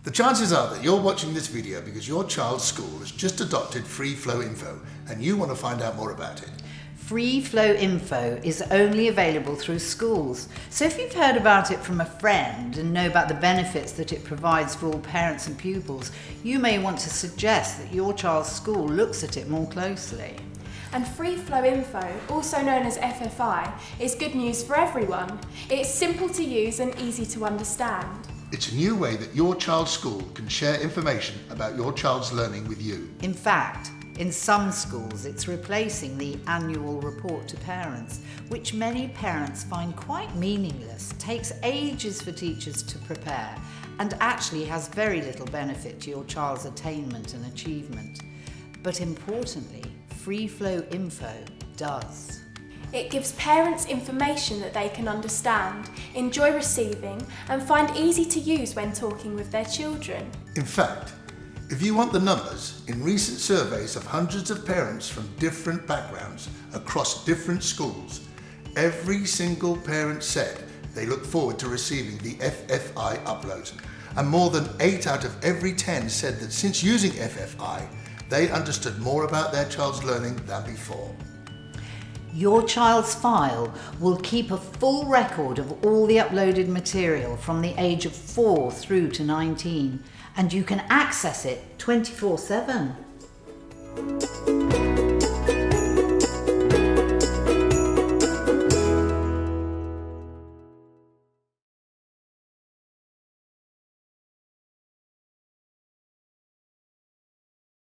The chances are that you're watching this video because your child's school has just adopted FreeFlowInfo and you want to find out more about it. FreeFlowInfo is only available through schools, so if you've heard about it from a friend and know about the benefits that it provides for all parents and pupils, you may want to suggest that your child's school looks at it more closely. And FreeFlowInfo, also known as FFI, is good news for everyone. It's simple to use and easy to understand. It's a new way that your child's school can share information about your child's learning with you. In fact, in some schools it's replacing the annual report to parents, which many parents find quite meaningless, takes ages for teachers to prepare, and actually has very little benefit to your child's attainment and achievement. But importantly, FreeFlowInfo does. It gives parents information that they can understand, enjoy receiving, and find easy to use when talking with their children. In fact, if you want the numbers, in recent surveys of hundreds of parents from different backgrounds across different schools, every single parent said they look forward to receiving the FFI uploads. And more than 8 out of every 10 said that since using FFI, they understood more about their child's learning than before. Your child's file will keep a full record of all the uploaded material from the age of 4 through to 19, and you can access it 24/7.